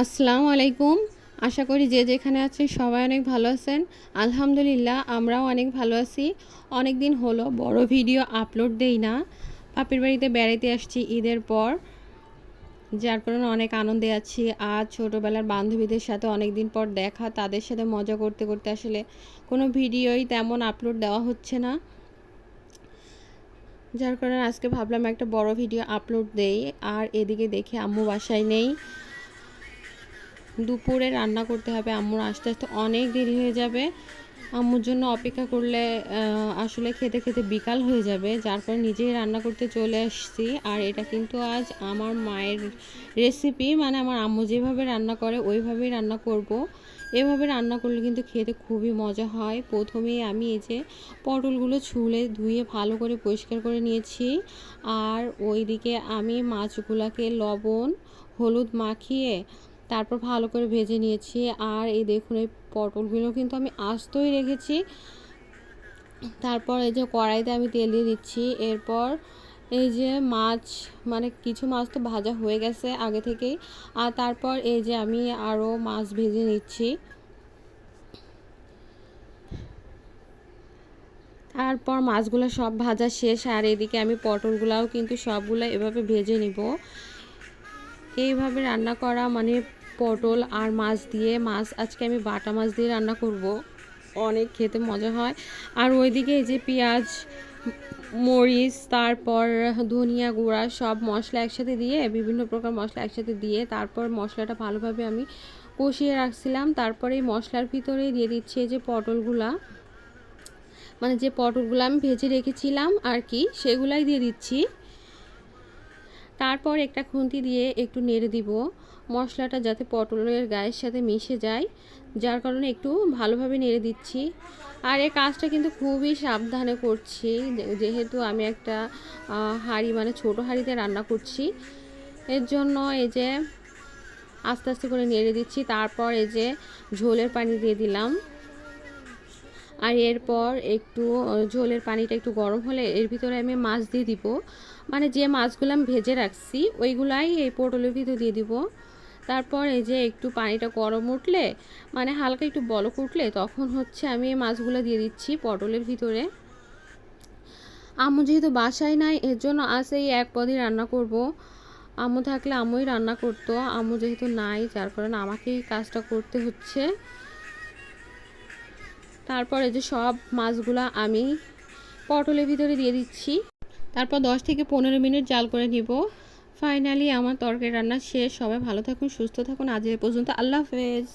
আসসালামু আলাইকুম। আশা করি যে যেখানে আছেন সবাই অনেক ভালো আছেন। আলহামদুলিল্লাহ আমরাও অনেক ভালো আছি। অনেক দিন হলো বড় ভিডিও আপলোড দেই না। বাপের বাড়িতে বেড়াইতে আসছি ঈদের পর, যার কারণে অনেক আনন্দে আছি। আজ ছোটোবেলার বান্ধবীদের সাথে অনেক দিন পর দেখা, তাদের সাথে মজা করতে করতে আসলে কোনো ভিডিওই তেমন আপলোড দেওয়া হচ্ছে না, যার কারণে আজকে ভাবলাম একটা বড় ভিডিও আপলোড দেই। আর এদিকে দেখি আম্মু বাসায় নেই, দুপুরে রান্না করতে হবে। আম্মুর আস্তে আস্তে অনেক দেরি হয়ে যাবে। আম্মুর জন্য অপেক্ষা করলে আসলে খেতে খেতে বিকাল হয়ে যাবে, যার কারণে নিজেই রান্না করতে চলে আসছি। আর এটা কিন্তু আজ আমার মায়ের রেসিপি, মানে আমার আম্মু যেভাবে রান্না করে ওইভাবেই রান্না করব। এভাবে রান্না করলে কিন্তু খেতে খুবই মজা হয়। প্রথমেই আমি এই যে পটলগুলো ছুলে ধুয়ে ভালো করে পরিষ্কার করে নিয়েছি। আর ওইদিকে আমি মাছগুলোকে লবণ হলুদ মাখিয়ে তারপর ভালো করে ভেজে নিয়েছি। আর এই দেখুন এই পটলগুলো কিন্তু আমি আস্তই রেখেছি। তারপর এই যে কড়াইতে আমি তেল দিয়ে দিচ্ছি। এরপর এই যে মাছ, মানে কিছু মাছ তো ভাজা হয়ে গেছে আগে থেকেই। আর তারপর এই যে আমি আরও মাছ ভেজে নিচ্ছি। তারপর মাছগুলো সব ভাজা শেষ। আর এদিকে আমি পটলগুলাও কিন্তু সবগুলো এভাবে ভেজে নিব। এইভাবে রান্না করা মানে পটল আর মাছ দিয়ে, মাছ আজকে আমি বাটা মাছ দিয়ে রান্না করব, অনেক খেতে মজা হয়। আর ওইদিকে এই যে পেঁয়াজ মরিচ তারপর ধনিয়া গুঁড়া সব মশলা একসাথে দিয়ে, বিভিন্ন প্রকার মশলা একসাথে দিয়ে তারপর মশলাটা ভালোভাবে আমি কষিয়ে রাখছিলাম। তারপরে এই মশলার ভিতরে দিয়ে দিচ্ছি এই যে পটলগুলা, মানে যে পটলগুলো আমি ভেজে রেখেছিলাম আর কি, সেগুলাই দিয়ে দিচ্ছি। তারপর একটা খুন্তি দিয়ে একটু নেড়ে দিব মশলাটা, যাতে পটলের গায়ের সাথে মিশে যায়, যার কারণে একটু ভালোভাবে নেড়ে দিচ্ছি। আর এই কাজটা কিন্তু খুবই সাবধানে করছি, যেহেতু আমি একটা হাঁড়ি মানে ছোট হাঁড়িতে রান্না করছি, এর জন্য এই যে আস্তে আস্তে করে নেড়ে দিচ্ছি। তারপর এই যে ঝোলের পানি দিয়ে দিলাম। আর এরপর একটু ঝোলের পানিটা একটু গরম হলে এর ভিতরে আমি মাছ দিয়ে দিব, মানে যে মাছগুলো আমি ভেজে রাখছি ওইগুলাই এই পটলের ভিতরে দিয়ে দিব। তারপর এই যে একটু পানিটা গরম উঠলে, মানে হালকা একটু বলক উঠলে, তখন হচ্ছে আমি এই মাছগুলো দিয়ে দিচ্ছি পটলের ভিতরে। আম্মু যেহেতু বাসায় নাই, এর জন্য আজ এই এক পদই রান্না করব। আম্মু থাকলে আম্মুই রান্না করতো, আম্মু যেহেতু নাই যার কারণে আমাকেই কাজটা করতে হচ্ছে। তারপরে যে সব মাছগুলা আমি পটলের ভিতরে দিয়ে দিচ্ছি। তারপর 10 থেকে 15 মিনিট জাল করে নিব। ফাইনালি আমার তরকারি রান্না শেষ। সবাই ভালো থাকুন, সুস্থ থাকুন। আজ এ পর্যন্ত, আল্লাহ হাফেজ।